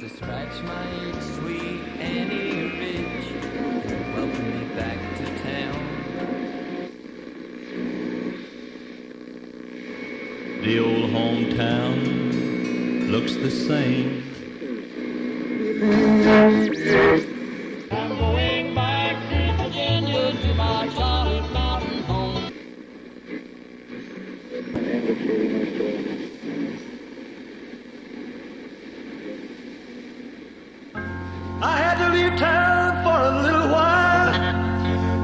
to scratch my itch, sweet Annie Rich, and welcome me back to town. The old hometown looks the same. I'm going back to Virginia to my solid mountain home. I had to leave town for a little while.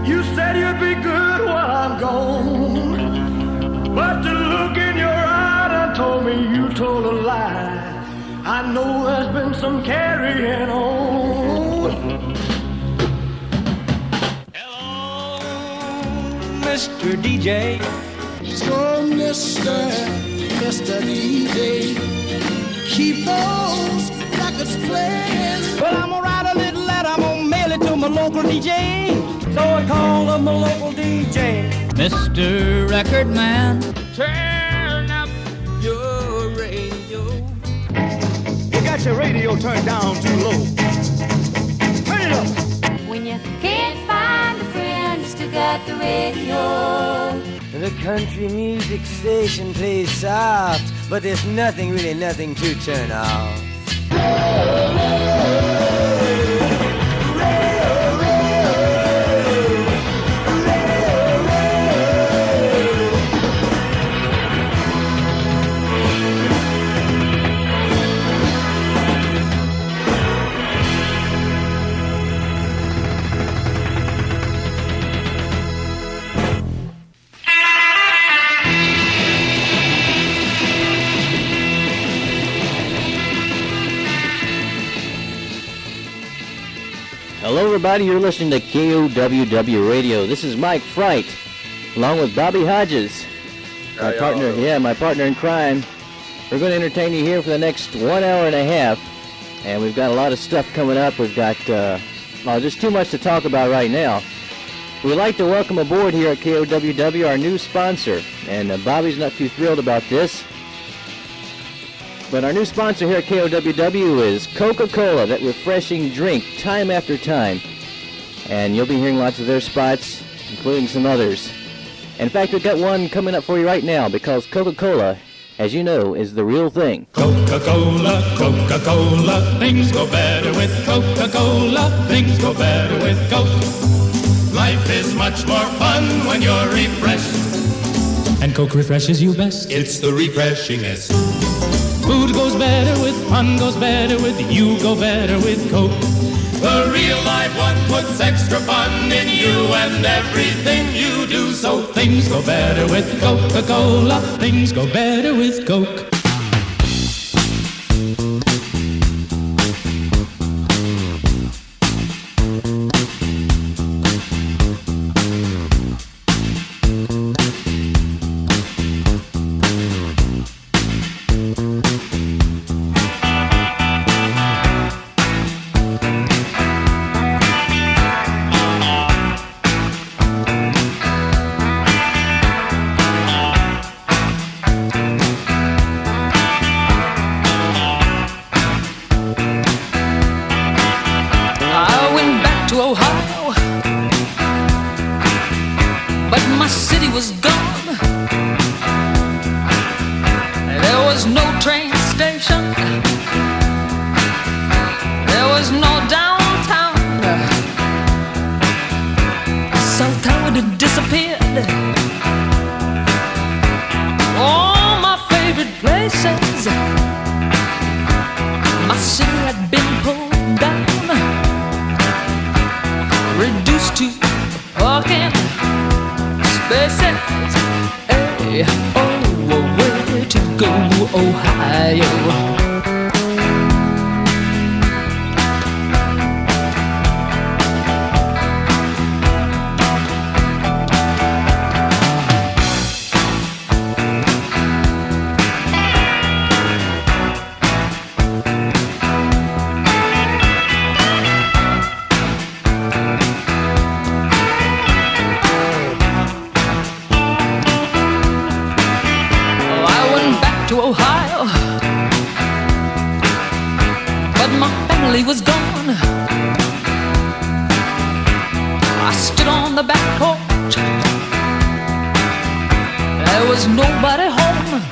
You said you'd be good while I'm gone. But the look in your eye done told me you told a lie. I know there's been some carrying on. Hello, Mr. DJ. So, Mr. DJ, keep those records playing. Well, I'm gonna write a little letter, I'm gonna mail it to my local DJ. So I called up my local DJ. Mr. Record Man, Turn up your radio. You got your radio turned down too low. Turn it up. When you can't find a friend, you still got the radio. The country music station plays soft, but there's nothing to turn off. Hello, everybody. You're listening to KOWW Radio. This is Mike Frite, along with Bobby Hodges, my partner in crime. We're going to entertain you here for the next 1 hour and a half, and we've got a lot of stuff coming up. We've got just too much to talk about right now. We'd like to welcome aboard here at KOWW our new sponsor, and Bobby's not too thrilled about this. But our new sponsor here at KOWW is Coca-Cola, that refreshing drink, time after time. And you'll be hearing lots of their spots, including some others. In fact, we've got one coming up for you right now, because Coca-Cola, as you know, is the real thing. Coca-Cola, Coca-Cola, things go better with Coca-Cola, things go better with Coke. Life is much more fun when you're refreshed. And Coke refreshes you best. It's the refreshingest. Food goes better with fun, goes better with you, go better with Coke. The real life one puts extra fun in you and everything you do. So Things go better with Coca-Cola, things go better with Coke. stood on the back porch. There was nobody home.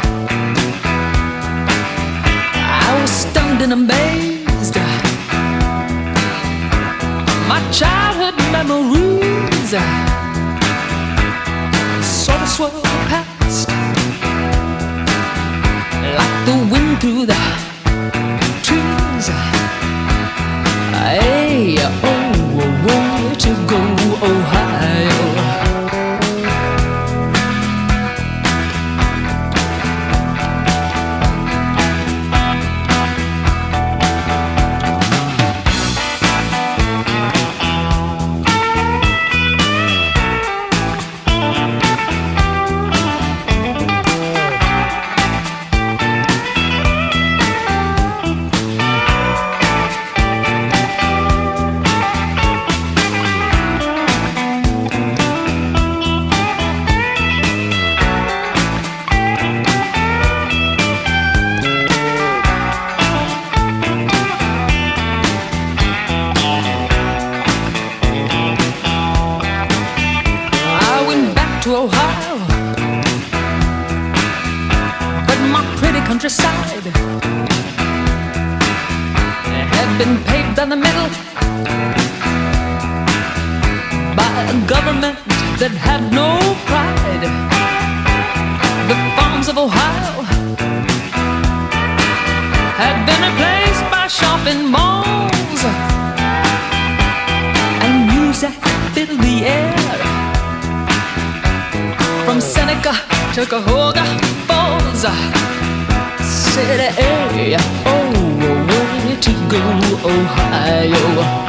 I was stunned and amazed. My childhood memories sort of swirled past like the wind through the trees. Hey, oh, where to go, Ohio? Countryside had been paved down the middle by a government that had no pride. The farms of Ohio had been replaced by shopping malls, and music filled the air from Seneca to Cuyahoga Falls. City area, oh, where to go, Ohio?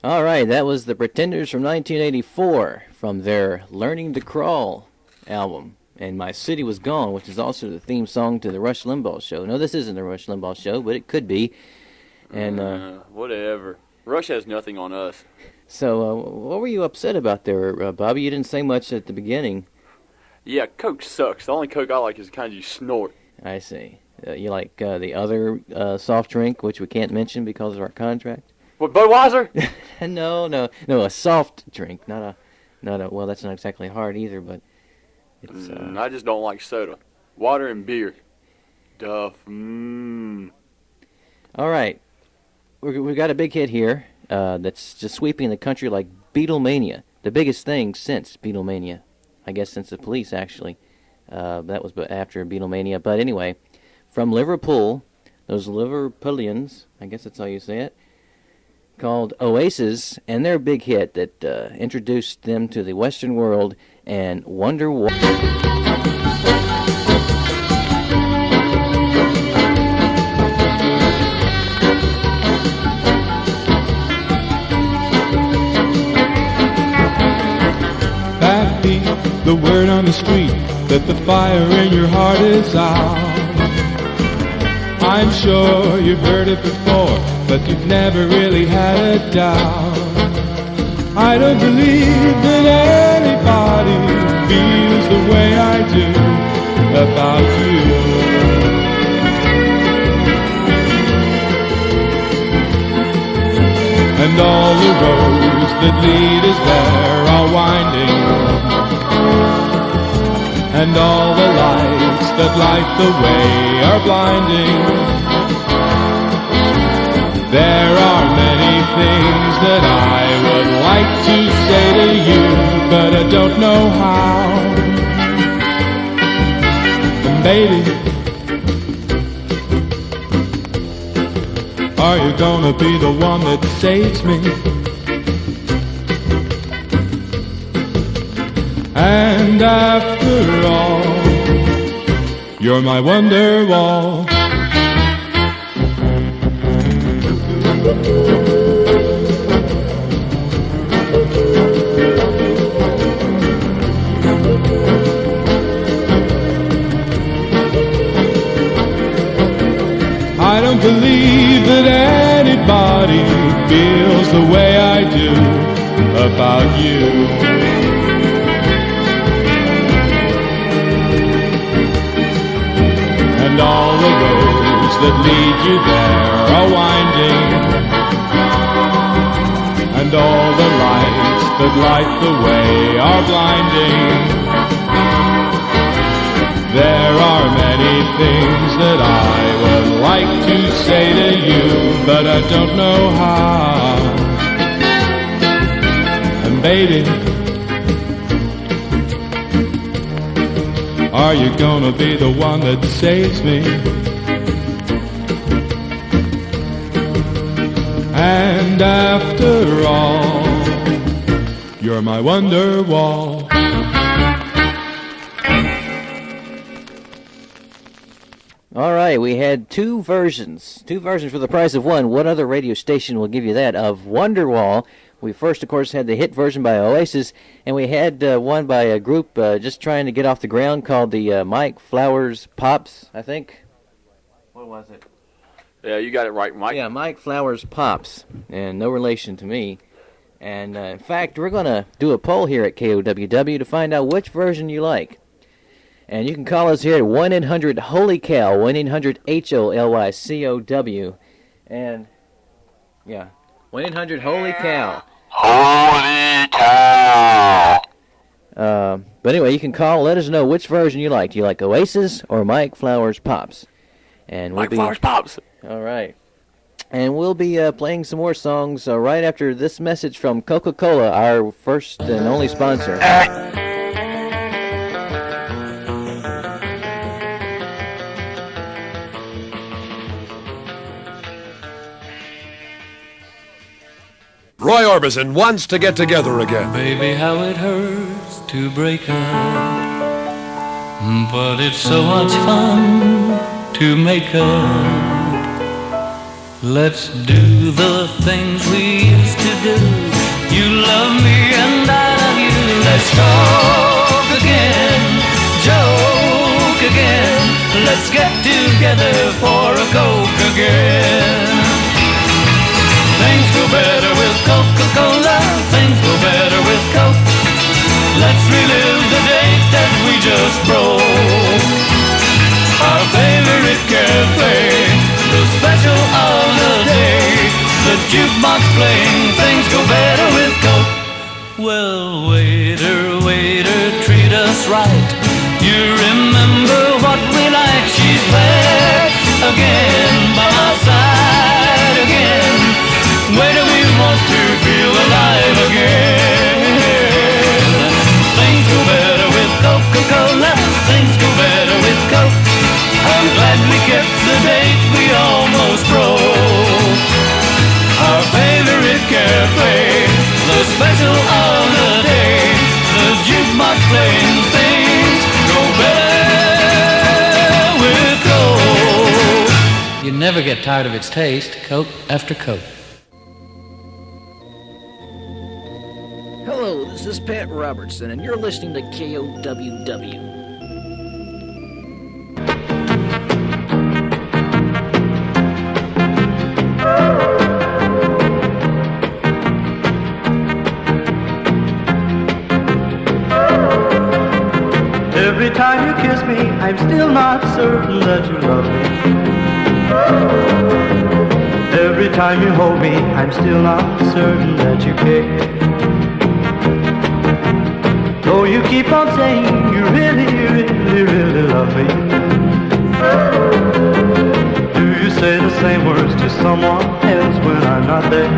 All right, that was the Pretenders from 1984 from their Learning to Crawl album. And My City Was Gone, which is also the theme song to the Rush Limbaugh show. No, this isn't the Rush Limbaugh show, but it could be. And whatever. Rush has nothing on us. So, what were you upset about there, Bobby? You didn't say much at the beginning. Yeah, Coke sucks. The only Coke I like is the kind you snort. I see. You like the other soft drink, which we can't mention because of our contract? What, Budweiser? No, a soft drink, not a. Well, that's not exactly hard either, but it's. I just don't like soda, water and beer. Duff. All right, we got a big hit here that's just sweeping the country like Beatlemania, the biggest thing since Beatlemania, I guess since the Police actually. That was after Beatlemania, but anyway, from Liverpool, those Liverpudlians, I guess that's how you say it, called Oasis, and their big hit that introduced them to the Western world and Wonder Why. Backbeat, the word on the street that the fire in your heart is out. I'm sure you've heard it before, but you've never really had a doubt. I don't believe that anybody feels the way I do about you. And all the roads that lead us there are winding, and all the lights that light the way are blinding. There are many things that I would like to say to you, but I don't know how. And baby, are you gonna be the one that saves me? And after all, you're my wonder wall. about you. And all the roads that lead you there are winding, and all the lights that light the way are blinding. There are many things that I would like to say to you, but I don't know how. And baby, are you gonna be the one that saves me? And after all, you're my wonder wall. All right, we had two versions for the price of one. What other radio station will give you that? Of Wonderwall. We first, of course, had the hit version by Oasis, and we had one by a group just trying to get off the ground called the Mike Flowers Pops, I think. What was it? Yeah, you got it right, Mike. Yeah, Mike Flowers Pops, and no relation to me. And, in fact, we're going to do a poll here at KOWW to find out which version you like. And you can call us here at 1-800-HOLY-COW, 1-800-HOLYCOW. And, yeah, 1-800-HOLY-COW. Holy cow! But anyway, you can call, let us know which version you like. Do you like Oasis or Mike Flowers Pops? And Mike Flowers Pops! All right. And we'll be playing some more songs right after this message from Coca-Cola, our first and only sponsor. Roy Orbison wants to get together again. Baby, how it hurts to break up, but it's so much fun to make up. Let's do the things we used to do. You love me and I love you. Let's talk again, joke again. Let's get together for a Coke again. Things go better with Coca-Cola. Things go better with Coke. Let's relive the date that we just broke. Our favorite cafe, the special of the day, the jukebox playing. Things go better with Coke. Well, waiter, waiter, treat us right. You remember what we like. She's back again by my side again. Where do we want to feel alive again? Things go better with Coca-Cola. Things go better with Coke. I'm glad we kept the date we almost broke. Our favorite cafe, the special of the day, the jukebox playing. Things go better with Coke. You never get tired of its taste, Coke after Coke. Hello, this is Pat Robertson, and you're listening to KOWW. Every time you kiss me, I'm still not certain that you love me. Every time you hold me, I'm still not certain that you care. Though you keep on saying you really, really, really love me. Do you say the same words to someone else when I'm not there?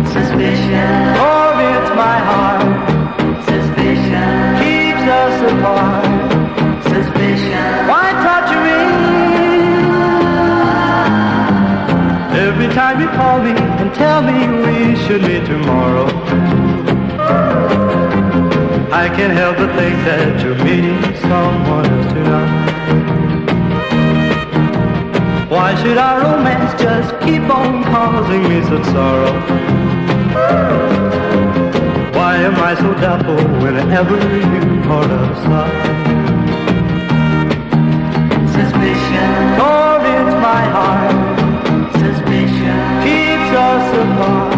Suspicion orbits my heart. Suspicion keeps us apart. Suspicion, why torture me? Every time you call me and tell me we should meet tomorrow, I can't help but think that you're meeting someone else tonight. Why should our romance just keep on causing me such sorrow? Why am I so doubtful whenever you part aside? Suspicion torments my heart. Suspicion keeps us apart.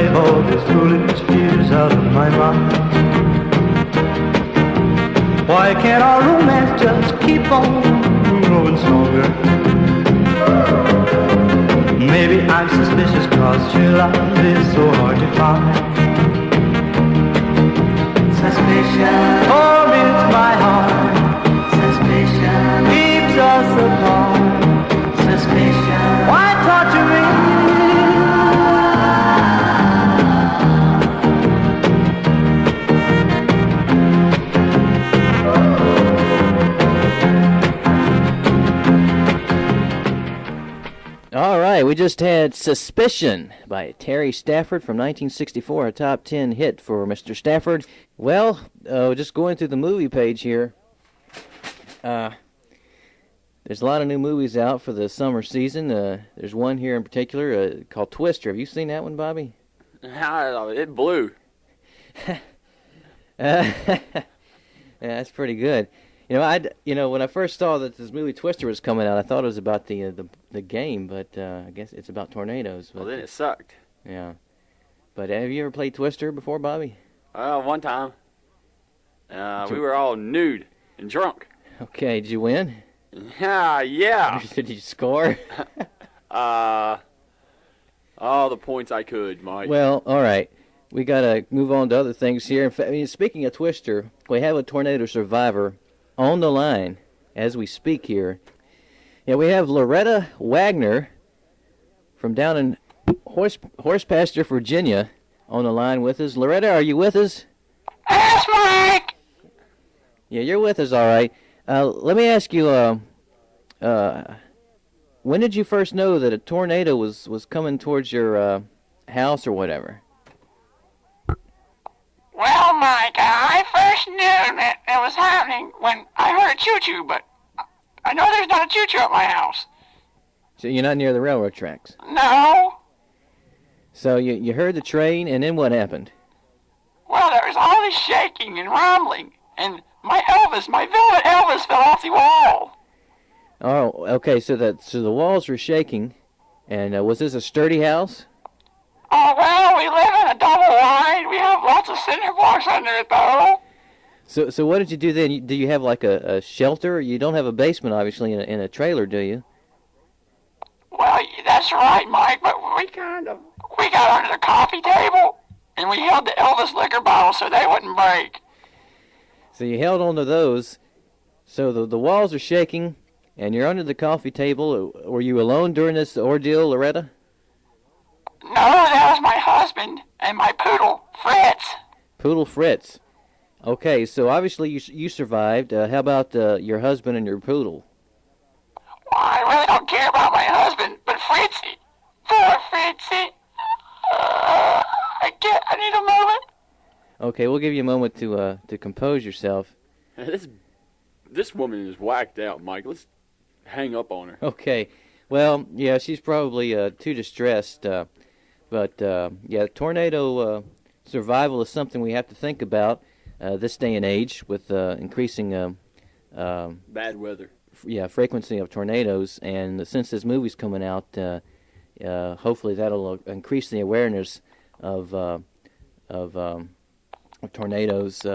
get all these foolish fears out of my mind? Why can't our romance just keep on growing stronger? Maybe I'm suspicious cause true love is so hard to find. Suspicion torments my heart. Suspicion keeps us apart. Suspicion, why torture me? All right, we just had Suspicion by Terry Stafford from 1964, a top 10 hit for Mr. Stafford. Well, just going through the movie page here, there's a lot of new movies out for the summer season. There's one here in particular called Twister. Have you seen that one, Bobby? It blew. Yeah, that's pretty good. When I first saw that this movie Twister was coming out, I thought it was about the game, but I guess it's about tornadoes. But, Well, then it sucked. Yeah. But have you ever played Twister before, Bobby? One time. We were all nude and drunk. Okay, did you win? Yeah. Did you score? All the points I could, Mike. Well, all right. We got to move on to other things here. In fact, speaking of Twister, we have a tornado survivor on the line as we speak here. Yeah, we have Loretta Wagner from down in Horse Pasture, Virginia, on the line with us. Loretta, are you with us? Yes, Mike. Yeah, you're with us, all right. Let me ask you, when did you first know that a tornado was coming towards your house or whatever? Well, Mike, I first knew that it was happening when I heard a choo-choo, but I know there's not a choo-choo at my house. So you're not near the railroad tracks? No. So you heard the train, and then what happened? Well, there was all this shaking and rumbling, and my velvet Elvis fell off the wall. Oh, okay, so the walls were shaking, and was this a sturdy house? Oh, well, we live in a double wide. We have lots of cinder blocks under it, though. So what did you do then? Do you have like a shelter? You don't have a basement, obviously, in a trailer, do you? Well, that's right, Mike, but we got under the coffee table, and we held the Elvis liquor bottles so they wouldn't break. So you held on to those. So the walls are shaking, and you're under the coffee table. Were you alone during this ordeal, Loretta? No, that was my husband and my poodle, Fritz. Poodle Fritz. Okay, so obviously you survived. How about your husband and your poodle? Well, I really don't care about my husband, but Fritzy. Poor Fritzy. I need a moment. Okay, we'll give you a moment to compose yourself. This woman is whacked out, Mike. Let's hang up on her. Okay. Well, yeah, she's probably too distressed. But tornado survival is something we have to think about this day and age with increasing bad weather. Frequency of tornadoes. And since this movie's coming out, hopefully that'll increase the awareness of tornadoes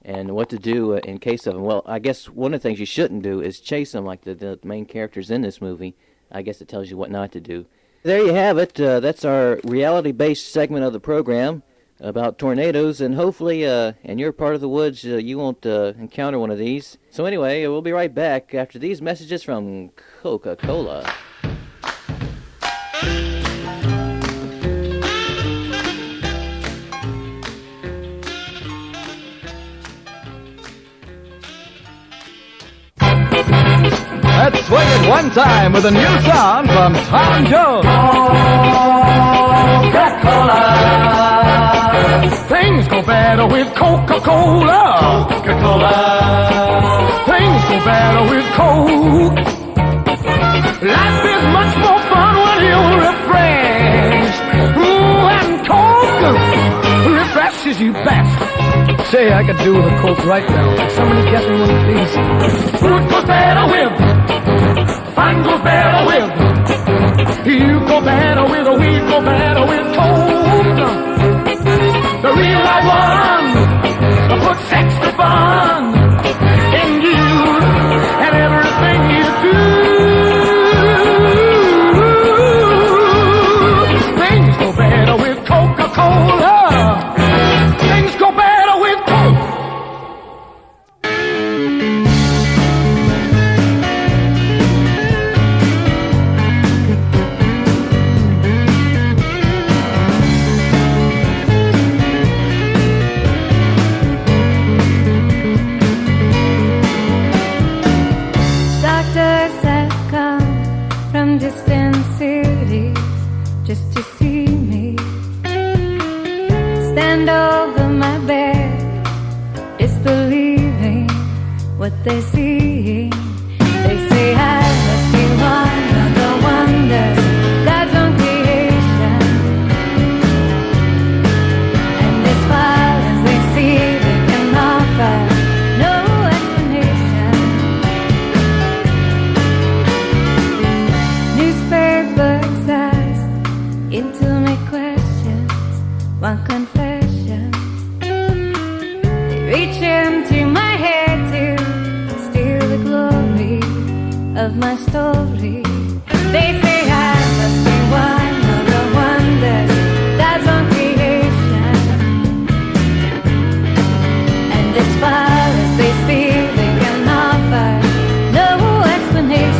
and what to do in case of them. Well, I guess one of the things you shouldn't do is chase them like the main characters in this movie. I guess it tells you what not to do. There you have it. That's our reality-based segment of the program about tornadoes, and hopefully in your part of the woods you won't encounter one of these. So anyway, we'll be right back after these messages from Coca-Cola. Let's swing it one time with a new sound from Tom Jones. Coca-Cola. Things go better with Coca-Cola. Coca-Cola. Things go better with Coke. Life is much more fun when you're refreshed. Ooh, and Coke refreshes you best. Say, I could do with a Coke right now. Somebody get me one, please. Food goes better with. Fun goes better with You go better with a weed, go better with coke. The real life one, put sex to fun in you and everything you do. Things go better with Coca-Cola. Things go better with Coke. Doctors have come from distant cities just to see me. Stand over my bed, disbelieving what they're seeing. They say I must be one of the wonders God's own creation. And as far as they see, they can offer no explanation. Newspapers ask intimate questions, want confession. They reach into my head to steal the glory of my story. They say I must be one of the wonders God's own creation. And as far as they see, they can offer no explanation.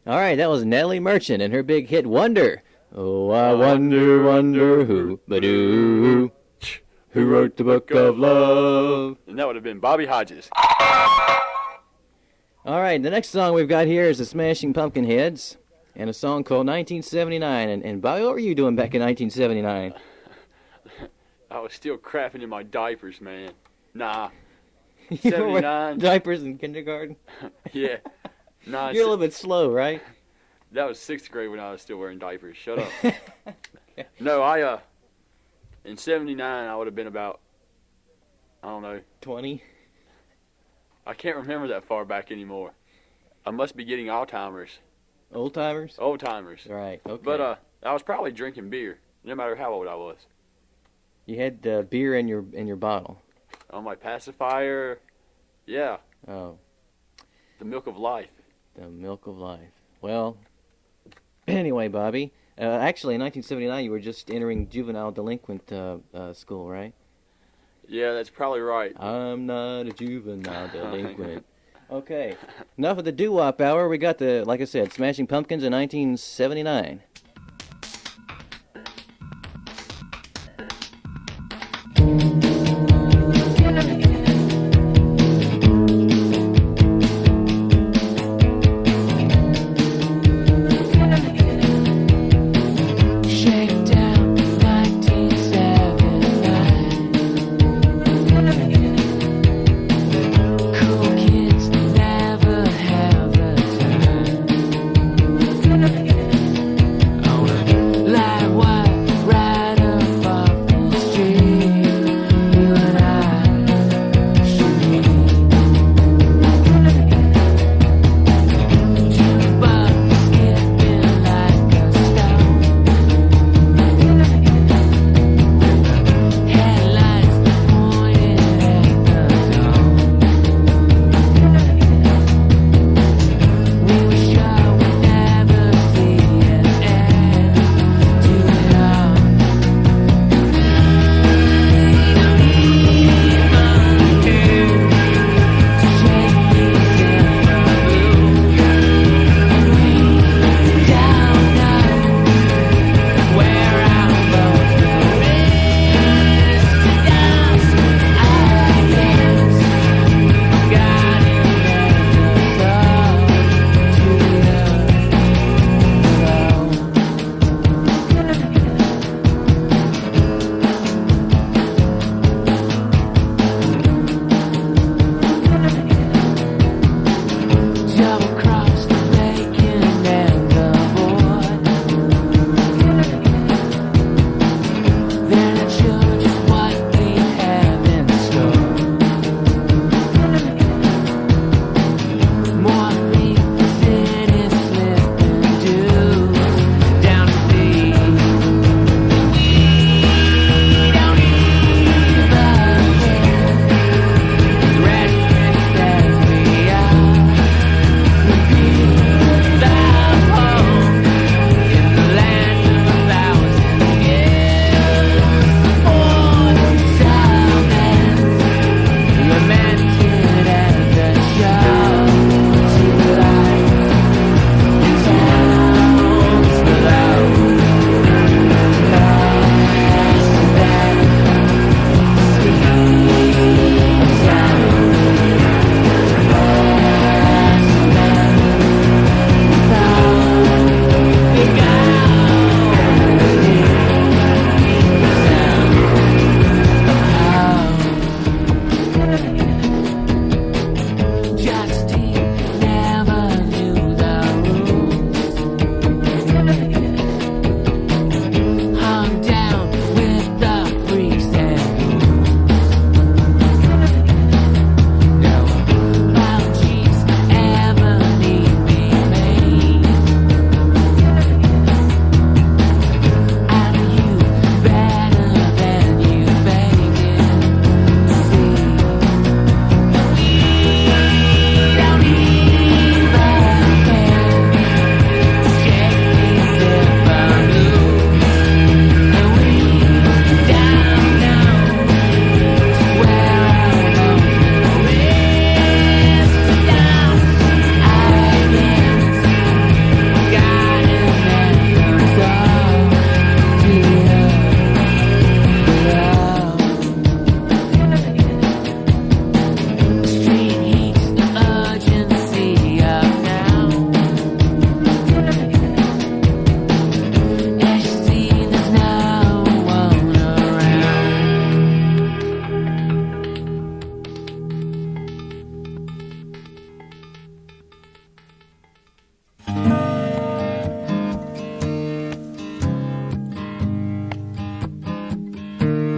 All right, that was Nellie Merchant and her big hit Wonder. Oh, I wonder, wonder who, ba-doo, who wrote the book of love. And that would have been Bobby Hodges. All right, the next song we've got here is the Smashing Pumpkinheads and a song called 1979. And Bobby, what were you doing back in 1979? I was still crapping in my diapers, man. Nah, You were wearing 79. diapers in kindergarten? Yeah. No, You're a little bit slow, right? That was 6th grade when I was still wearing diapers. Shut up. No, in 79, I would have been about, I don't know. 20? I can't remember that far back anymore. I must be getting Alzheimer's. Old-timers? Old-timers. Right, okay. But I was probably drinking beer, no matter how old I was. You had beer in your bottle. On my pacifier, yeah. Oh. The milk of life. The milk of life. Well, anyway, Bobby, actually in 1979 you were just entering juvenile delinquent school, right? Yeah, that's probably right. I'm not a juvenile delinquent. Okay, enough of the doo-wop hour. We got like I said, Smashing Pumpkins in 1979.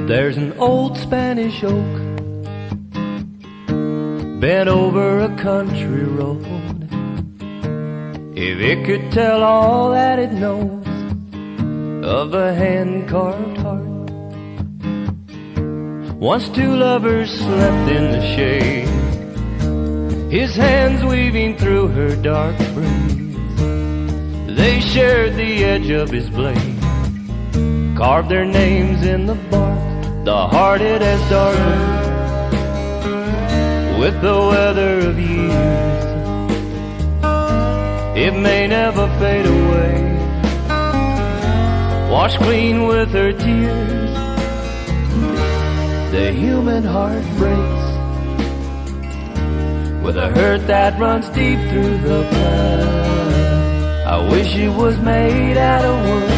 There's an old Spanish oak bent over a country road. If it could tell all that it knows of a hand-carved heart. Once two lovers slept in the shade, his hands weaving through her dark braids. They shared the edge of his blade, carved their names in the bark. The heart it has darkened with the weather of years. It may never fade away, washed clean with her tears. The human heart breaks with a hurt that runs deep through the blood. I wish it was made out of wood,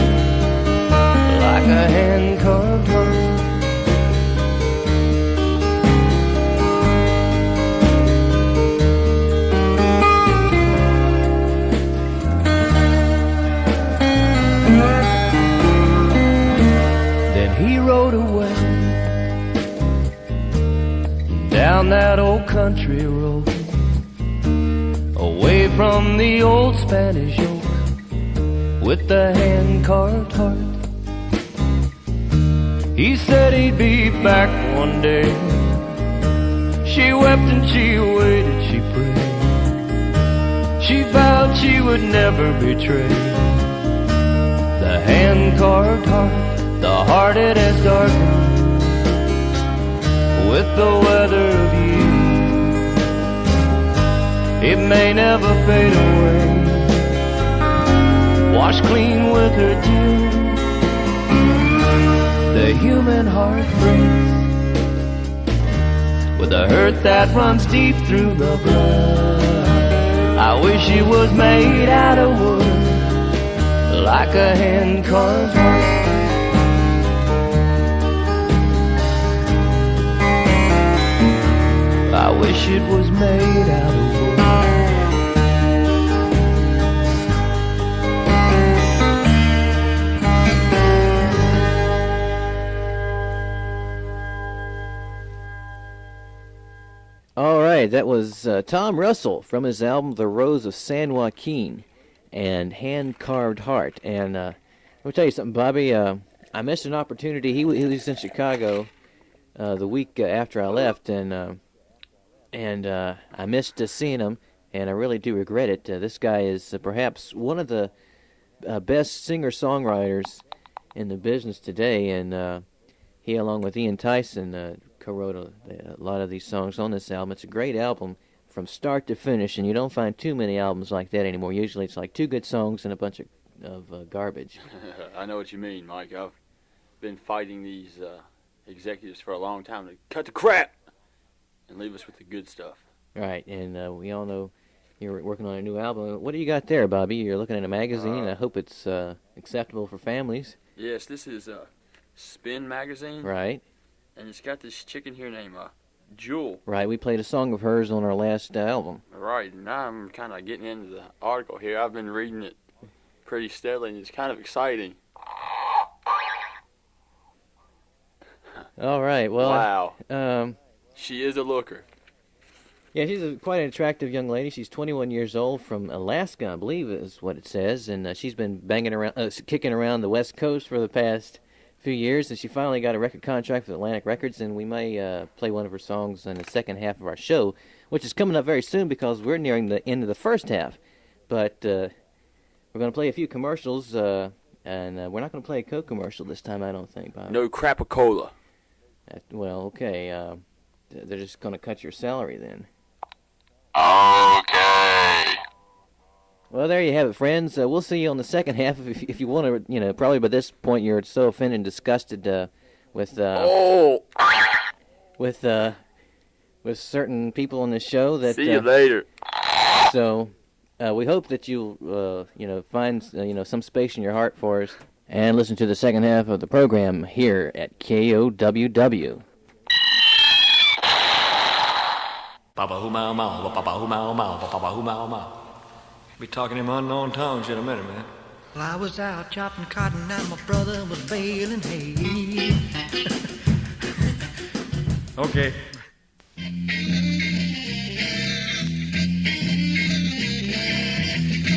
like a hand-carved heart. Then he rode away down that old country road, away from the old Spanish oak with the hand-carved heart. He said he'd be back one day. She wept and she waited, she prayed. She vowed she would never betray the hand-carved heart, the heart it has darkened with the weather of years. It may never fade away, washed clean with her tears. The human heart breaks with a hurt that runs deep through the blood. I wish it was made out of wood, like a hand-carved heart. I wish it was made out of wood. All right, that was Tom Russell from his album The Rose of San Joaquin and Hand-Carved Heart. And let me tell you something, Bobby. I missed an opportunity. He was in Chicago the week after I left, and I missed seeing him, and I really do regret it. This guy is perhaps one of the best singer-songwriters in the business today, and he, along with Ian Tyson, co-wrote a lot of these songs on this album. It's a great album from start to finish, and you don't find too many albums like that anymore. Usually it's like two good songs and a bunch of garbage. I know what you mean, Mike. I've been fighting these executives for a long time to cut the crap and leave us with the good stuff. Right, and we all know you're working on a new album. What do you got there, Bobby? You're looking at a magazine. I hope it's acceptable for families. Yes, this is Spin magazine. Right. And it's got this chicken here named Jewel. Right, we played a song of hers on our last album. Right, now I'm kind of getting into the article here. I've been reading it pretty steadily, and it's kind of exciting. All right, well... Wow. She is a looker. Yeah, she's quite an attractive young lady. She's 21 years old, from Alaska, I believe is what it says, and she's been kicking around the West Coast for the past few years, and she finally got a record contract with Atlantic Records, and we may play one of her songs in the second half of our show, which is coming up very soon because we're nearing the end of the first half. But we're going to play a few commercials, and we're not going to play a Coke commercial this time, I don't think, Bob. No Crapocola. Well, okay. They're just going to cut your salary then. Okay. Well, there you have it, friends. We'll see you on the second half if you want to. Probably by this point you're so offended and disgusted with certain people on the show that. See you later. So we hope that you'll find some space in your heart for us and listen to the second half of the program here at KOWW. Be talking in unknown tongues in a minute, man. Well, I was out chopping cotton and my brother was baling hay. Okay.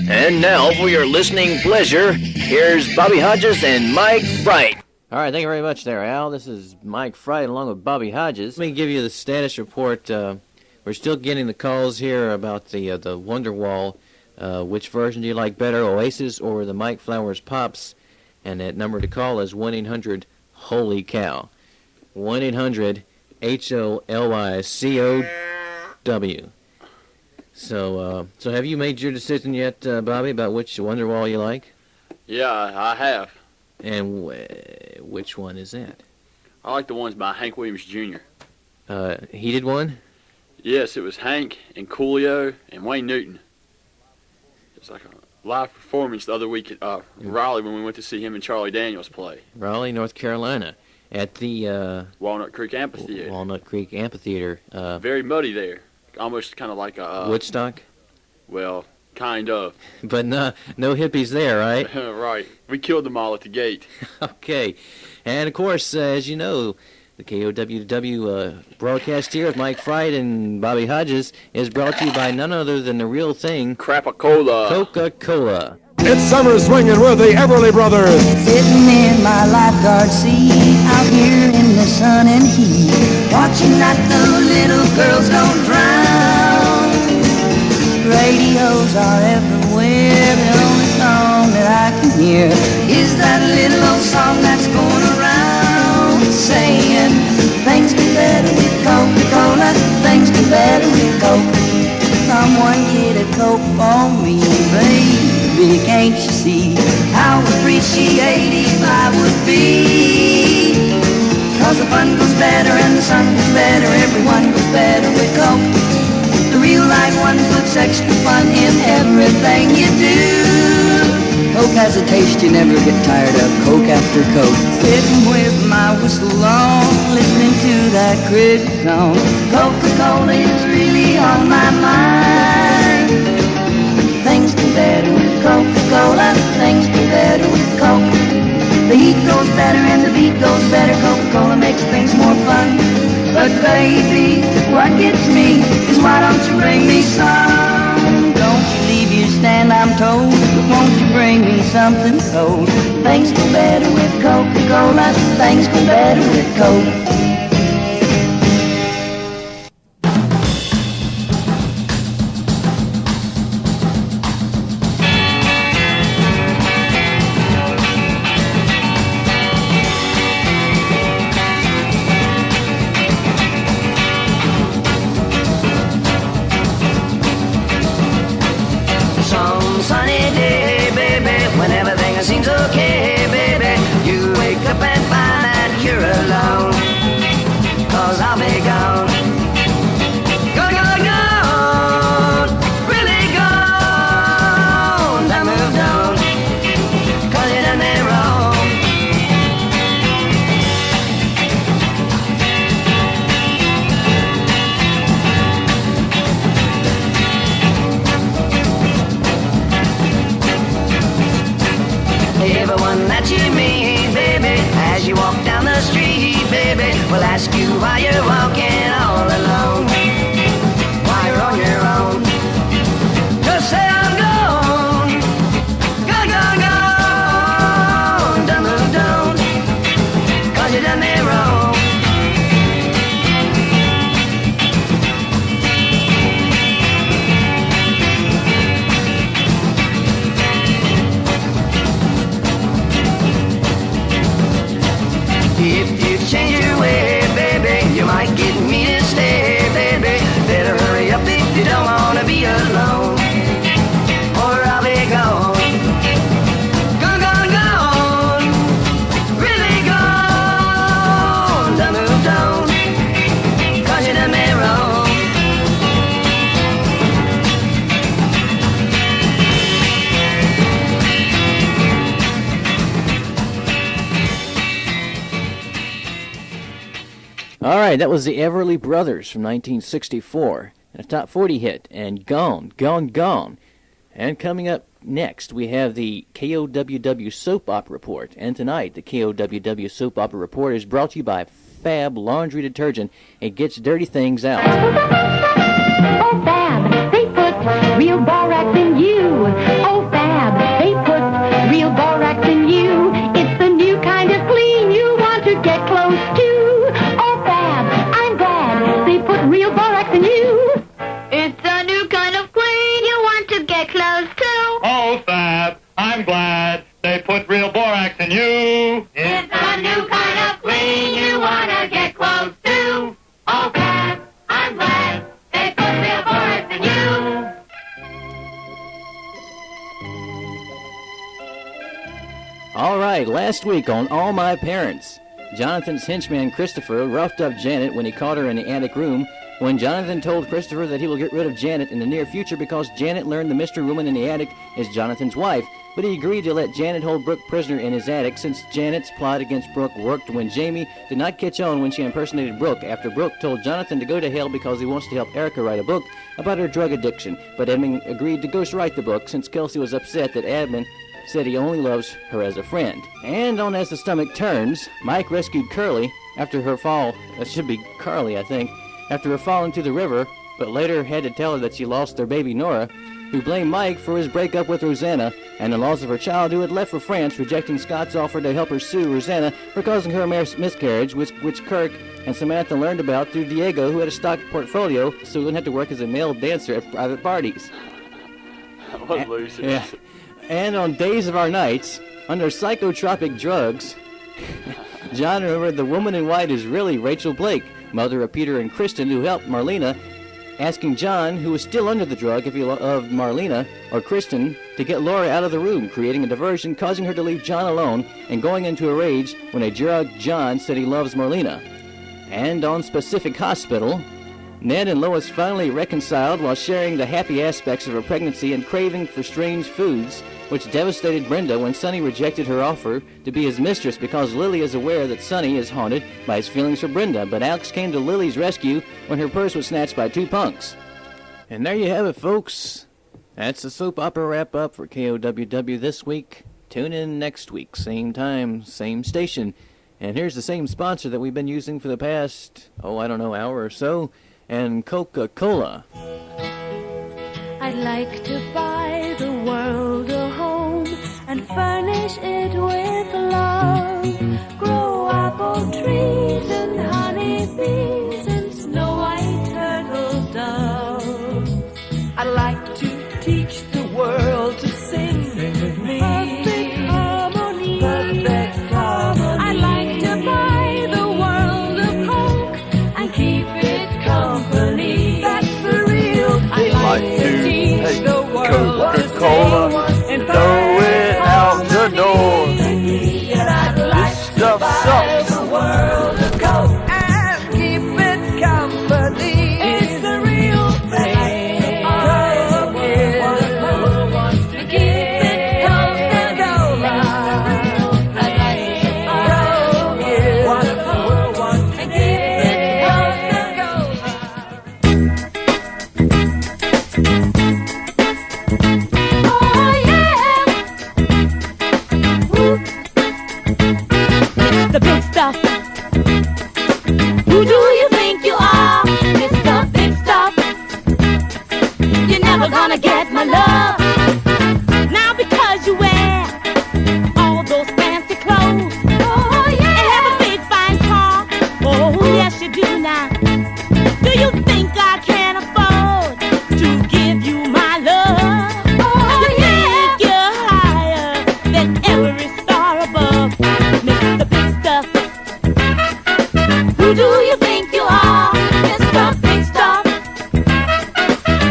And now, for your listening pleasure, here's Bobby Hodges and Mike Frite. All right, thank you very much there, Al. This is Mike Frite along with Bobby Hodges. Let me give you the status report. We're still getting the calls here about the Wonderwall. Which version do you like better, Oasis or the Mike Flowers Pops? And that number to call is 1-800-HOLY-COW. 1-800-HOLYCOW. So have you made your decision yet, Bobby, about which Wonderwall you like? Yeah, I have. And which one is that? I like the ones by Hank Williams Jr. He did one? Yes, it was Hank and Coolio and Wayne Newton. It was like a live performance the other week at Raleigh when we went to see him and Charlie Daniels play. Raleigh, North Carolina, at the Walnut Creek Amphitheater. Walnut Creek Amphitheater. Very muddy there. Almost kind of like a... Woodstock? Well, kind of. But no hippies there, right? Right. We killed them all at the gate. Okay. And, of course, as you know, the KOWW broadcast here with Mike Frite and Bobby Hodges is brought to you by none other than the real thing, Crap-A-Cola. Coca-Cola. It's summer swinging with the Everly Brothers. Sitting in my lifeguard seat, out here in the sun and heat, watching that the little girls don't drown. Radios are everywhere, the only song that I can hear is that little old song that's going around, saying, things get better with Coca-Cola, things get better with Coke. Someone get a Coke for me, baby. Can't you see how appreciative I would be? Cause the fun goes better and the sun goes better, everyone goes better with Coke. The real life one puts extra fun in everything you do. Coke has a taste you never get tired of, Coke after Coke. Sitting with my whistle on, listening to that Christmas song. Coca-Cola is really on my mind. Things get better with Coca-Cola, things get better with Coke. The heat goes better and the beat goes better, Coca-Cola makes things more fun. But baby, what gets me is why don't you bring me some? Don't you leave your stand, I'm told, but won't you bring me something cold? Things go better with Coca-Cola, things go better with Coke. Will ask you why you're walking all alone, why you're on your own. Just say I'm gone, gone, gone, gone. Done moved on, cause you done me wrong. If you change your way, baby, you might get me to stay, baby. Better hurry up if you don't wanna be alone, or I'll be gone. Gone, gone, gone, really gone. Done moved on, cause you done me wrong. All right, that was the Everly Brothers from 1964, a top 40 hit, and Gone, Gone, Gone. And coming up next, we have the KOWW Soap Opera Report. And tonight, the KOWW Soap Opera Report is brought to you by Fab laundry detergent. It gets dirty things out. Oh, Fab, they put real borax in you. Oh, Fab, they put real borax in you. It's the new kind of clean you want to get close to. Oh, Fab, I'm glad they put real borax in you. It's a new kind of clean you want to get close to. Oh, Fab, I'm glad they put real borax in you. It's a new kind of clean you want to get close to. Oh, Fab, I'm glad they put real borax in you. All right, last week on All My Parents, Jonathan's henchman Christopher roughed up Janet when he caught her in the attic room. When Jonathan told Christopher that he will get rid of Janet in the near future because Janet learned the mystery woman in the attic is Jonathan's wife, but he agreed to let Janet hold Brooke prisoner in his attic since Janet's plot against Brooke worked when Jamie did not catch on when she impersonated Brooke after Brooke told Jonathan to go to hell because he wants to help Erica write a book about her drug addiction, but Edmund agreed to ghostwrite the book since Kelsey was upset that Edmund said he only loves her as a friend. And on As the Stomach Turns, Mike rescued Curly after her fall, that should be Carly I think, after her fall into the river, but later had to tell her that she lost their baby Nora, who blamed Mike for his breakup with Rosanna and the loss of her child who had left for France, rejecting Scott's offer to help her sue Rosanna for causing her miscarriage, which Kirk and Samantha learned about through Diego, who had a stock portfolio, so he wouldn't have to work as a male dancer at private parties. What losers. Yeah. And on Days of Our Nights, under psychotropic drugs, John remembered the woman in white is really Rachel Blake, mother of Peter and Kristen, who helped Marlena, asking John, who was still under the drug, if he loved Marlena or Kristen, to get Laura out of the room, creating a diversion, causing her to leave John alone, and going into a rage when a drugged John said he loves Marlena. And on Specific Hospital, Ned and Lois finally reconciled while sharing the happy aspects of her pregnancy and craving for strange foods, which devastated Brenda when Sonny rejected her offer to be his mistress because Lily is aware that Sonny is haunted by his feelings for Brenda, but Alex came to Lily's rescue when her purse was snatched by two punks. And there you have it, folks. That's the soap opera wrap-up for KOWW this week. Tune in next week, same time, same station. And here's the same sponsor that we've been using for the past, hour or so, and Coca-Cola. I'd like to buy the world a home and furnish it with love. Grow apple trees and honey bees and snow white turtle doves. I'd like to teach the world to sing with me. Perfect harmony. Perfect harmony. I'd like to buy the world a Coke and keep it company. That's the real thing. I'd like to take Coca-Cola and throw it out the door. This stuff sucks. The world a Coke and keep it company. It's the real thing. The big stuff. Who do you think you are? Mr. Big Stuff. You're never gonna get my love. Now because you wear all those fancy clothes. Oh yeah. And have a big fine car. Oh yes you do now. Do you think I can afford to give you my love? Oh you think you're higher than every star above. Mr. Big Stuff. Who do you think you are, Mr. Big Stuff?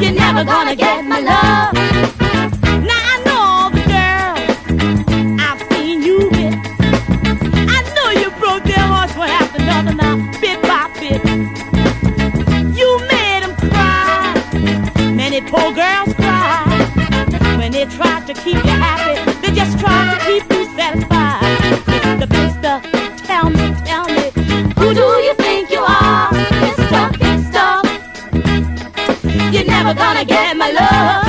You're never gonna get my love. Now I know all the girls I've seen you with. I know you broke their hearts one after another now, bit by bit. You made them cry. Many poor girls cry. When they try to keep you happy, they just try to keep you satisfied. Mr. Big Stuff, tell me, who do you think you are, Mr. Big Stuff? You're never gonna get my love.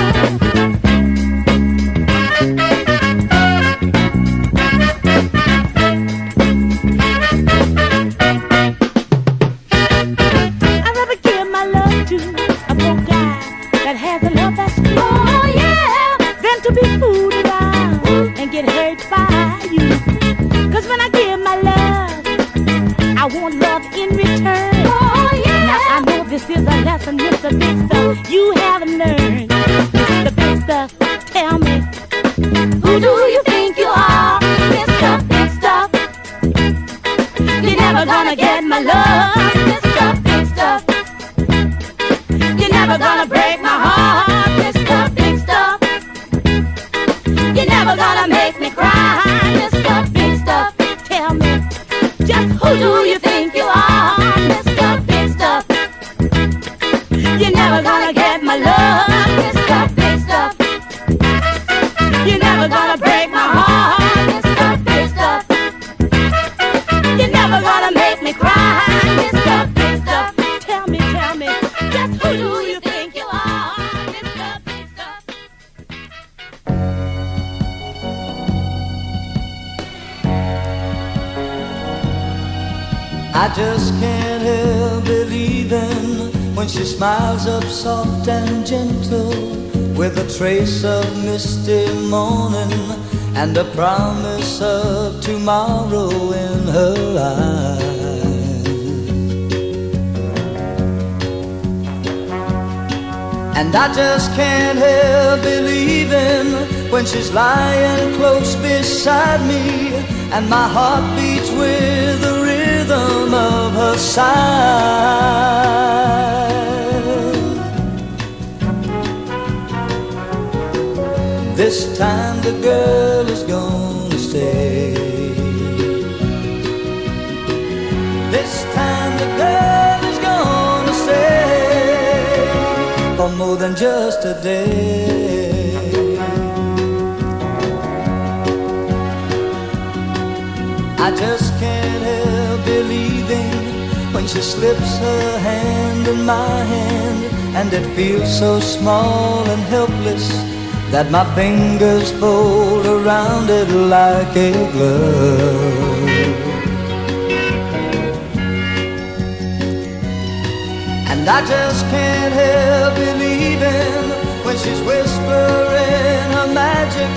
fool around and get hurt by you. 'Cause when I give my love, I want love in return. Oh, yeah. Now I know this is a lesson, Mr. Big Stuff, you haven't learned. Mr. Big Stuff, tell me, who do you think you are, Mr. Big Stuff? You're never gonna get my love, Mr. Big Stuff. You're never gonna break my heart, Mr. Big Stuff. You're never gonna make me cry, Mr. Big Stuff. Tell me, just who do you think you are, Mr. Big Stuff? You're never gonna get my love, Mr. Big Stuff. You're never gonna break my heart, Mr. Big Stuff. You're never gonna make me cry, Mr. Big Stuff. Tell me, just who do you think you are, Mr. Big Stuff? I just can't help believing when she smiles up soft and gentle, with a trace of misty morning and a promise of tomorrow in her eyes. And I just can't help believing when she's lying close beside me, and my heart beats with the rhythm of her sigh. This time the girl is gonna stay. This time the girl is gonna stay for more than just a day. I just can't help believing when she slips her hand in my hand, and it feels so small and helpless that my fingers fold around it like a glove. And I just can't help believing when she's whispering her magic,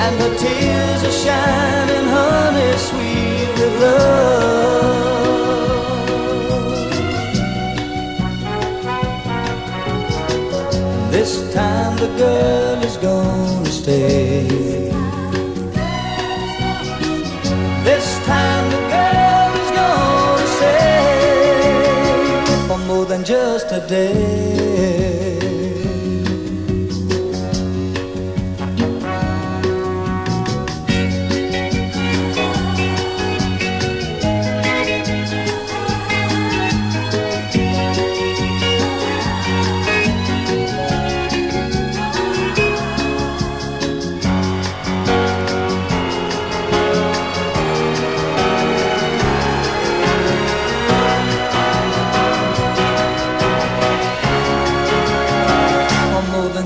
and her tears are shining honey sweet with love. This time the girl is gonna stay. This time the girl is gonna stay for more than just a day.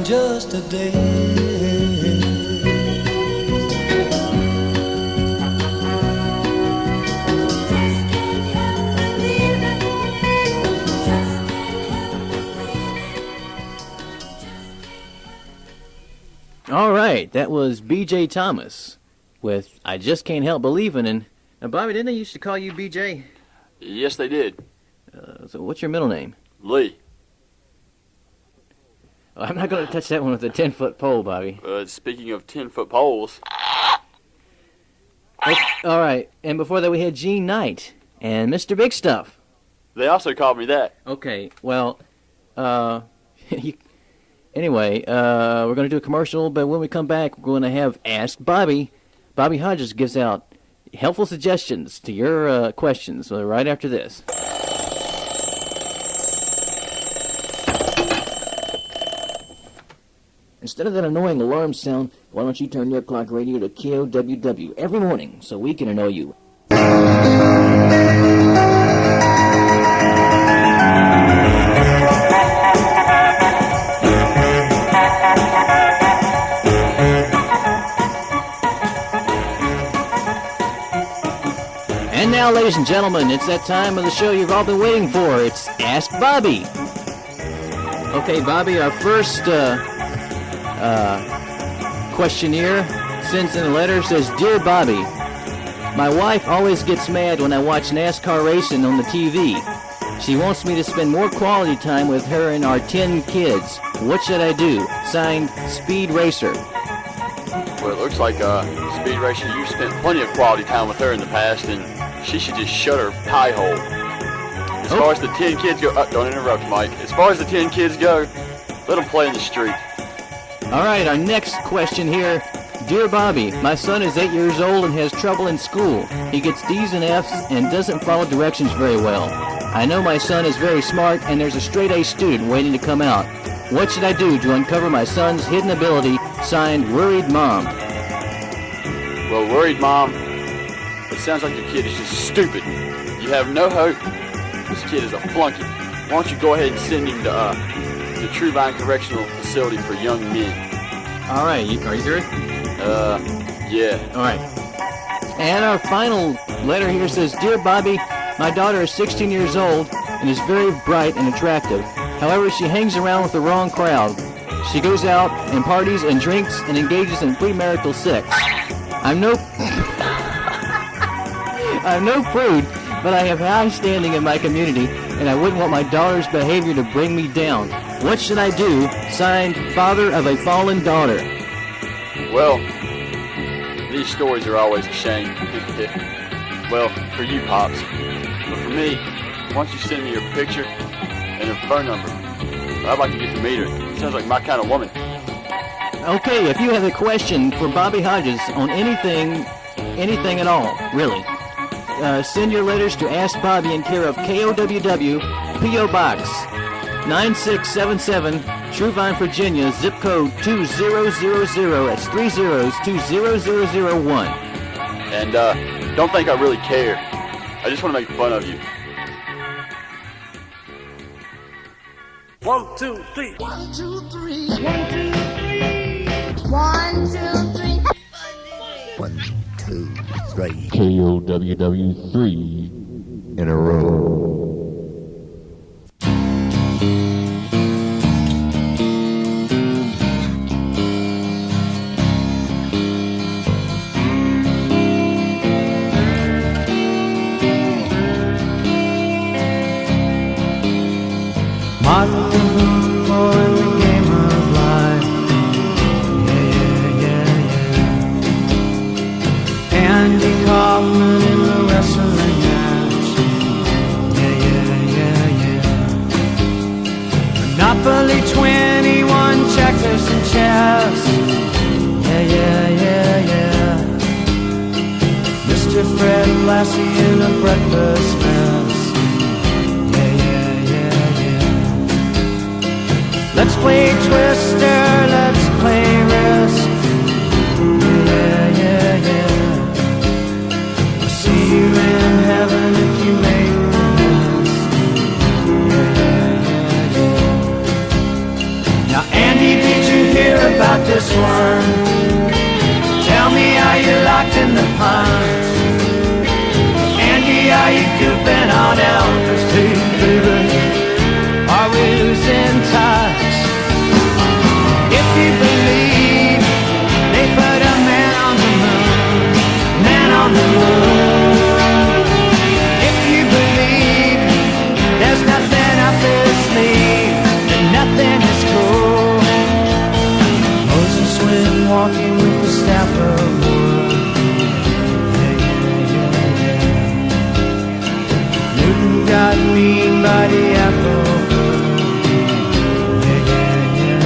Just a day. All right, that was B.J. Thomas with I Just Can't Help Believin'. And now, Bobby, didn't they used to call you B.J.? Yes, they did. So what's your middle name? Lee. I'm not going to touch that one with a 10-foot pole, Bobby. Speaking of 10-foot poles. All right, and before that we had Gene Knight and Mr. Big Stuff. They also called me that. Okay, well, anyway, we're going to do a commercial, but when we come back, we're going to have Ask Bobby. Bobby Hodges gives out helpful suggestions to your questions right after this. Instead of that annoying alarm sound, why don't you turn your clock radio to KOWW every morning so we can annoy you. And now, ladies and gentlemen, it's that time of the show you've all been waiting for. It's Ask Bobby. Okay, Bobby, our first questionnaire sends in a letter, says, Dear Bobby, my wife always gets mad when I watch NASCAR racing on the TV. She wants me to spend more quality time with her and our 10 kids. What should I do? Signed, Speed Racer. Well, it looks like Speed Racer, you spent plenty of quality time with her in the past, and she should just shut her pie hole. As far as the 10 kids go, don't interrupt, Mike. As far as the 10 kids go, let them play in the street. All right, our next question here. Dear Bobby, my son is 8 years old and has trouble in school. He gets D's and F's and doesn't follow directions very well. I know my son is very smart and there's a straight A student waiting to come out. What should I do to uncover my son's hidden ability? Signed, Worried Mom. Well, Worried Mom, it sounds like your kid is just stupid. You have no hope. This kid is a flunky. Why don't you go ahead and send him to the True Vine Correctional Facility for Young Men. All right, are you serious? Yeah. All right. And our final letter here says, Dear Bobby, my daughter is 16 years old and is very bright and attractive. However, she hangs around with the wrong crowd. She goes out and parties and drinks and engages in premarital sex. I'm no prude, but I have high standing in my community, and I wouldn't want my daughter's behavior to bring me down. What should I do? Signed, Father of a Fallen Daughter. Well, these stories are always a shame. Well, for you, Pops. But for me, why don't you send me your picture and her phone number? I'd like to get to meet her. Sounds like my kind of woman. Okay, if you have a question for Bobby Hodges on anything at all, really, send your letters to Ask Bobby in care of KOWW, P.O. Box 9677, True Vine, Virginia, zip code 2000. That's 3 zeros, 20001. And don't think I really care. I just want to make fun of you. 1, 2, 3. 1, 2, 3. 1, 2, 3. 1, 2, 3. 1, 2, 3. KOWW 3 in a row. Monopoly 21 checkers and chess. Yeah. Mr. Fred Lassie in a breakfast mess. Yeah. Let's play Twister, let's play Risk. Yeah. I'll see you in heaven if you make Andy, did you hear about this one? Tell me, are you locked in the pond? Andy, are you goofing on Elvis too, baby? Are we losing touch? If you believe they put a man on the moon, man on the moon. If you believe there's nothing up their sleeve, then nothing is cool. Walking with the staff of wood. Yeah. Newton got beaten by the apple. Yeah.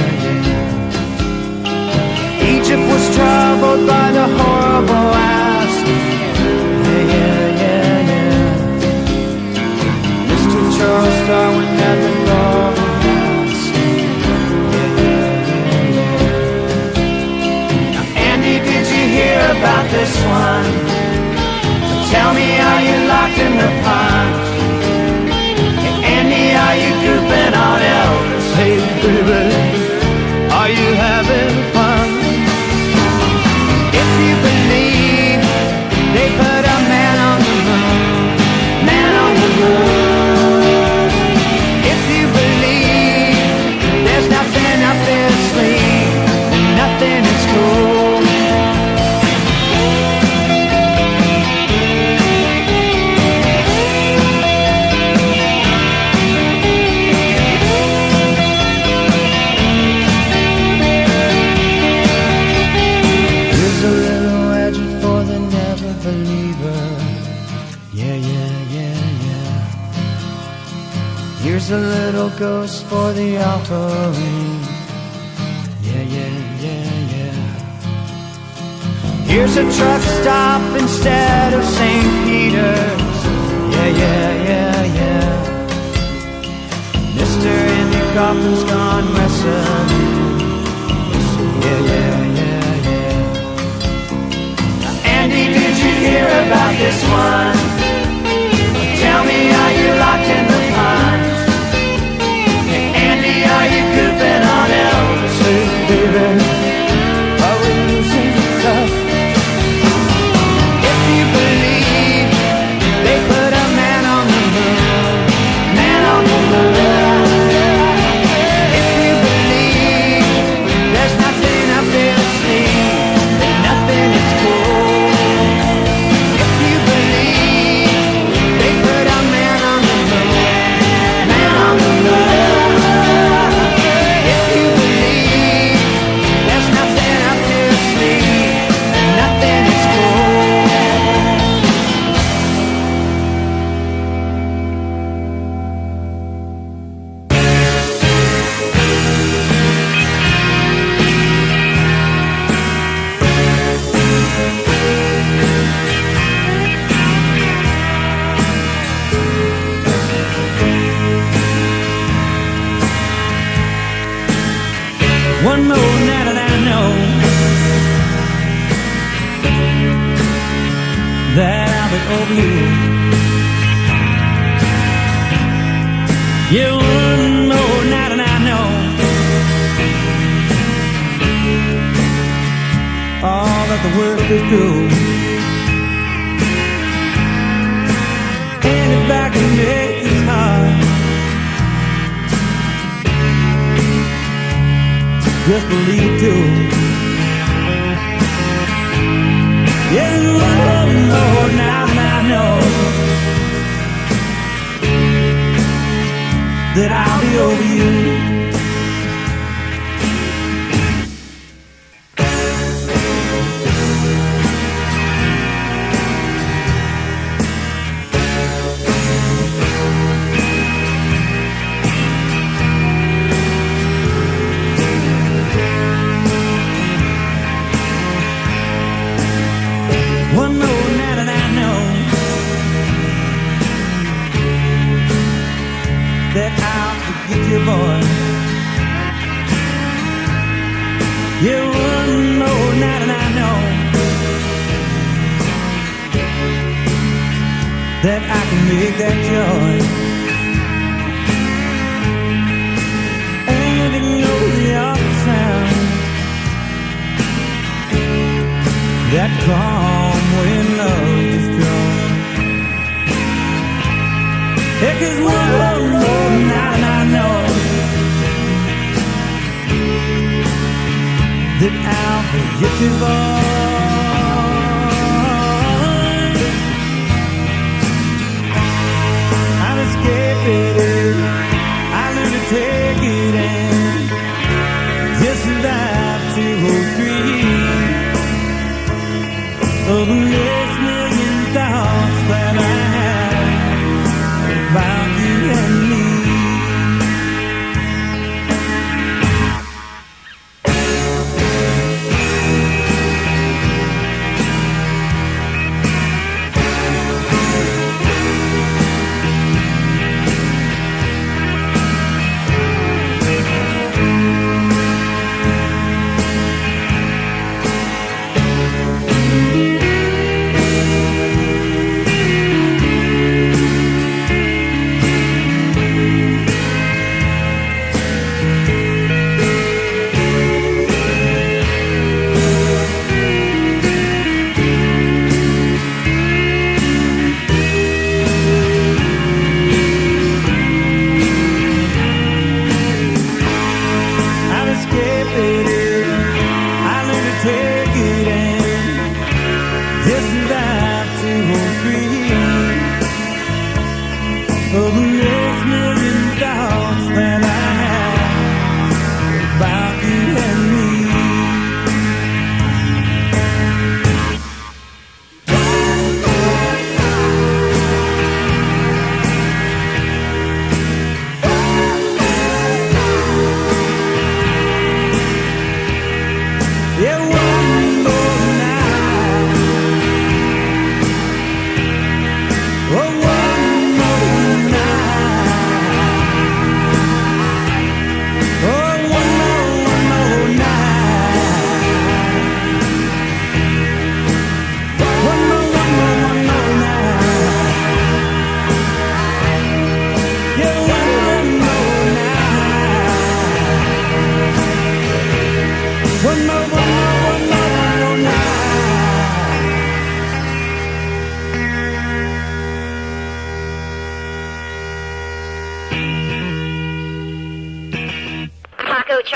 Egypt was troubled by the horrible asp. Yeah. Mr. Charles Darwin had the golden about this one. Tell me, are you locked in the pond? Hey, Andy, are you goofing on Elvis? Hey, baby, are you having fun? If you believe they put a man on the moon, man on the moon. If you believe there's nothing up their sleeve, nothing is cool. Here's a little ghost for the offering. Yeah, yeah, yeah, yeah. Here's a truck stop instead of St. Peter's. Yeah, yeah, yeah, yeah. Mr. Andy Kaufman's gone wrestling. Yeah, yeah, yeah, yeah. Now, Andy, did you hear about this one? Tell me, are you locked in the pines? Hey, Andy, are you goofing on Elvis? Hey, baby, are we losing stuff? If you believe they put a man on the moon, man on the moon. If you believe there's nothing up there to see, then nothing is cool. If you believe they put a man on the moon, man on the moon. If you believe there's nothing up there to see, then nothing is cool. One more night and I know that I'll be over you. Yeah, one more night and I know all that the worst is through. And if I can make this hard, just believe too. Yeah, one more now and I know that I'll be over you. One more night and I know that I'll forget your voice. Yeah, one more night and I know that I can make that choice. And ignore the other sound that come when love is strong. Yeah, 'cause one more night and I know that I'll forget your voice. I'll escape it, I'll learn to take it and just survive 2 or 3 of the next million thoughts that I have about you and me.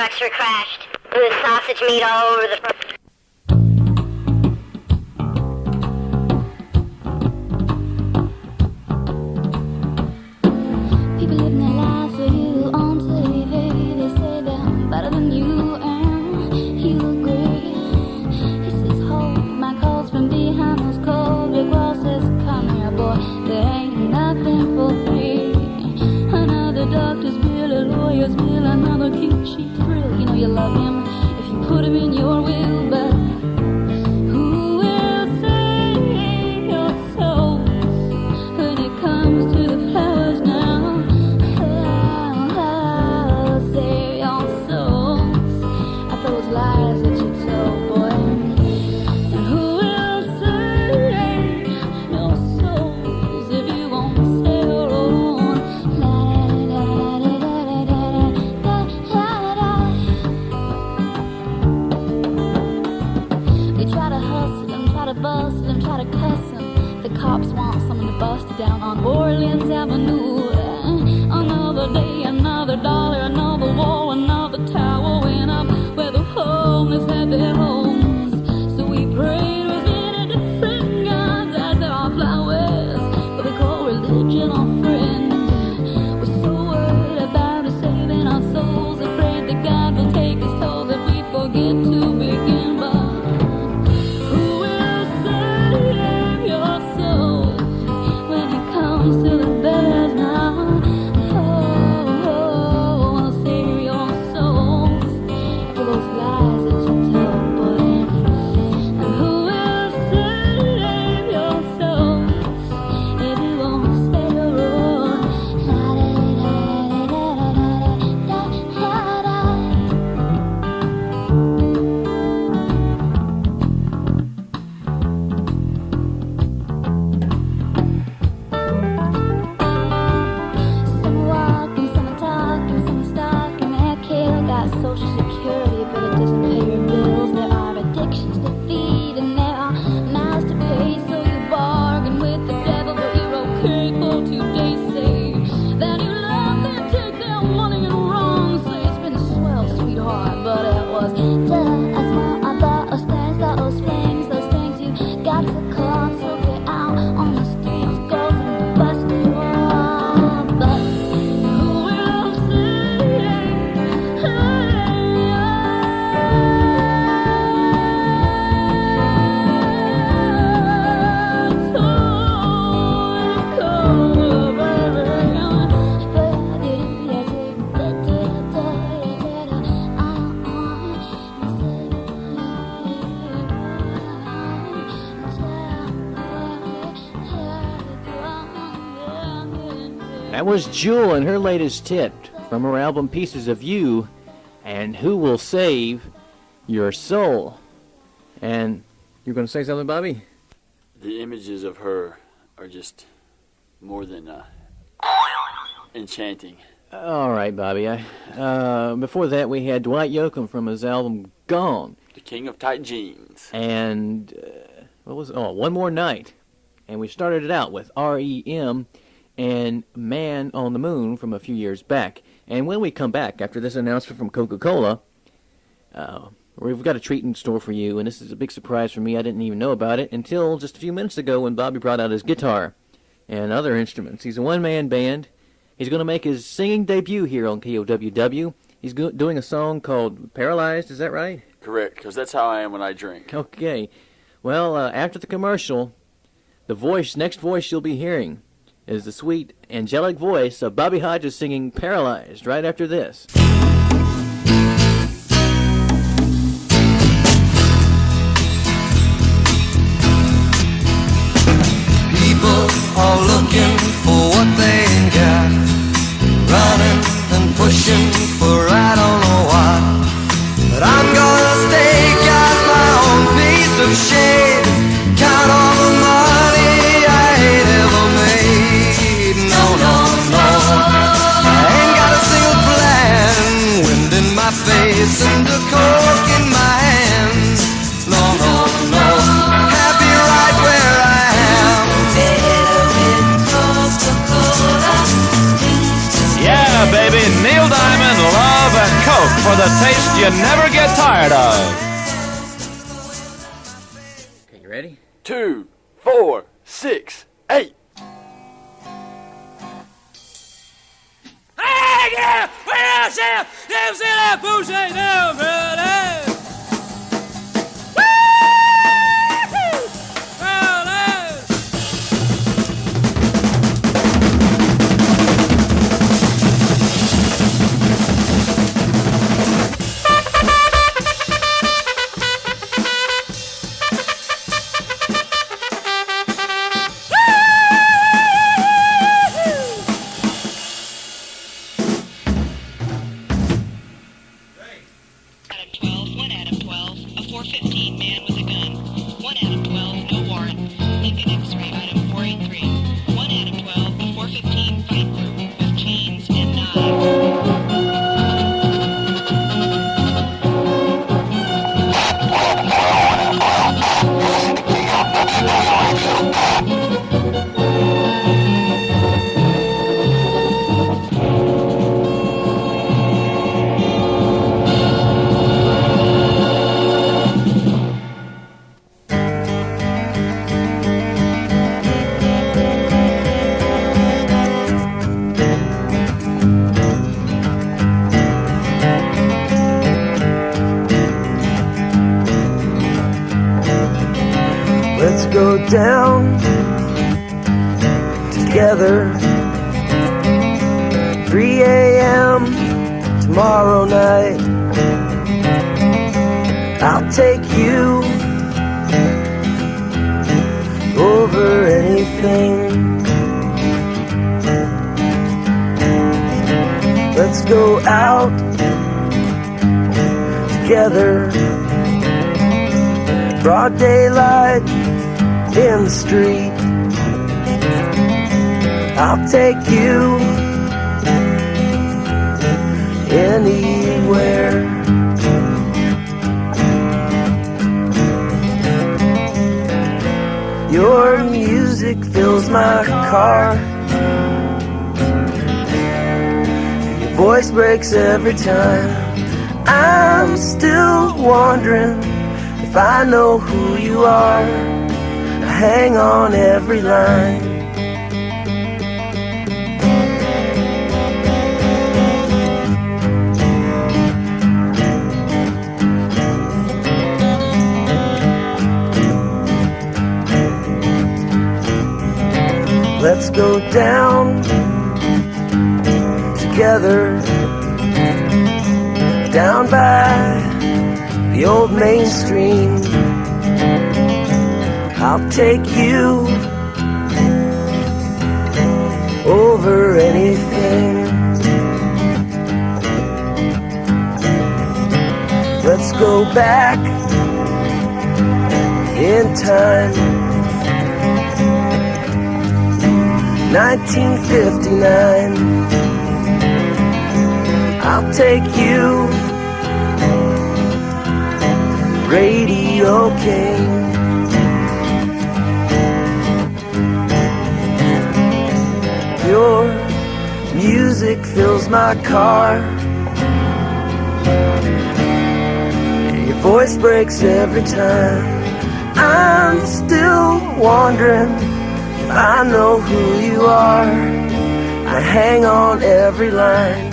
trucks were crashed. With sausage meat all over the front. People living their lives for you on TV. They say they're better than you, and you agree. He says, hold my calls from behind those cold brick walls. Says, come here, boy, there ain't nothing for free. Another doctor's bill, a lawyer's bill, another cute cheap thrill. You know you love him if you put him in your will, but who will save your soul when it comes to the flowers now? Save your souls after those lies that you told, boy. And who will save your souls if you won't say your own? They try to hustle him, try to bustle him, try to cuss him. The cops want someone to bust it down on Orleans Avenue. Another day, another dollar, another wall, another tower went up where the homeless had their homes. So we prayed with many different gods as there are flowers, but we call religion our friend. We're so worried about us saving our souls, afraid that God will take his toll if we forget to begin. But who will save your soul when it comes to the bears now? Save your souls after those lies that you told, boy. And who will save your souls if you won't stay your own? Some are walking, some are talking, some are stalking their kill. Got social security, but it doesn't pay your bills. There are addictions to feed, and there are mouths to pay. So you bargain with the devil, but you're okay for 2 days. Say that you love them, take their money and wrong. Say it's been swell, sweetheart, but it was just those things you got to call. So get out on the streets, girls and bust it up. But who will That was Jewel and her latest hit from her album Pieces of You, and Who Will Save Your Soul. And you're going to say something, Bobby? The images of her are just more than enchanting. All right, Bobby. Before that, we had Dwight Yoakam from his album Gone. The King of Tight Jeans. And what was it? Oh, One More Night. And we started it out with R.E.M. and Man on the Moon from a few years back. And when we come back after this announcement from Coca-Cola, we've got a treat in store for you, and this is a big surprise for me. I didn't even know about it until just a few minutes ago when Bobby brought out his guitar and other instruments. He's a one-man band. He's going to make his singing debut here on KOWW. He's doing a song called Paralyzed, is that right? Correct, because that's how I am when I drink. Okay. Well, after the commercial, the next voice you'll be hearing is the sweet, angelic voice of Bobby Hodges singing Paralyzed right after this. People are looking for what they got, running and pushing for I don't know what. But I'm gonna stake out my own piece of shade, count all the money I ain't ever made. No, no, no, I ain't got a single plan you never get tired of. Okay, you ready? 2, 4, 6, 8. Hey, yeah! Where else, yeah? Never see that bullshit now, brother! Let's go down together. 3 a.m. tomorrow night. I'll take you over anything. Let's go out together. Broad daylight in the street. I'll take you anywhere. Your music fills my car. Your voice breaks every time. I'm still wondering if I know who you are. I hang on every line. Let's go down together, down by the old main stream. I'll take you over anything. Let's go back in time. 1959. I'll take you, Radio King. Your music fills my car. Your voice breaks every time. I'm still wondering if I know who you are. I hang on every line.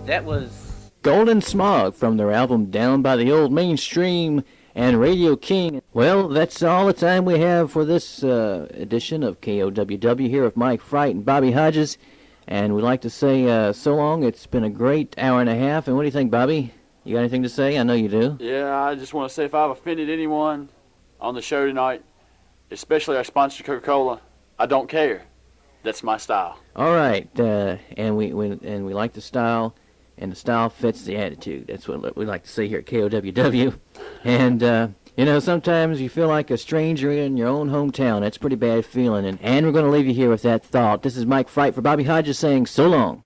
That was Golden Smog from their album Down by the Old Mainstream and Radio King. Well, that's all the time we have for this edition of KOWW here with Mike Frite and Bobby Hodges. And we'd like to say so long. It's been a great hour and a half. And what do you think, Bobby? You got anything to say? I know you do. Yeah, I just want to say if I've offended anyone on the show tonight, especially our sponsor Coca-Cola, I don't care. That's my style. All right, and we like the style, and the style fits the attitude. That's what we like to say here at KOWW. And, sometimes you feel like a stranger in your own hometown. That's a pretty bad feeling. And we're going to leave you here with that thought. This is Mike Frite for Bobby Hodges saying so long.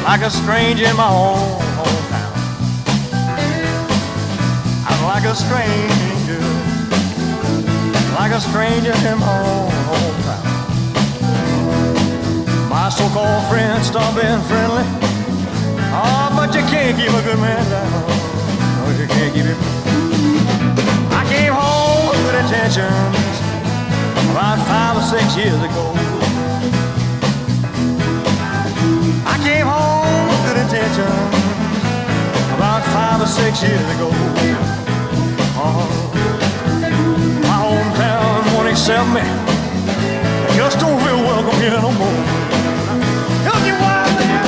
Like a stranger in my own hometown. I'm like a stranger in my own hometown. My so-called friends stop being friendly. Oh, but you can't keep a good man down. No, you can't keep him. I came home with good intentions about 5 or 6 years ago. I came home with good intentions about 5 or 6 years ago. My hometown won't accept me. I just don't feel welcome here no more. Help you wild man.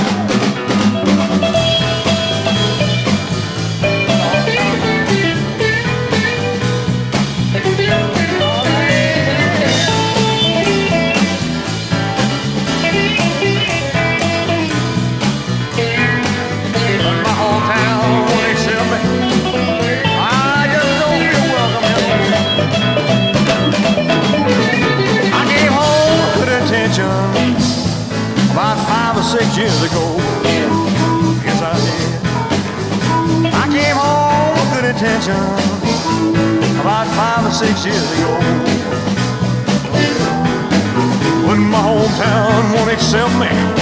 About 5 or 6 years ago. Yes, I did. I came home with good intentions about 5 or 6 years ago. But my hometown won't accept me.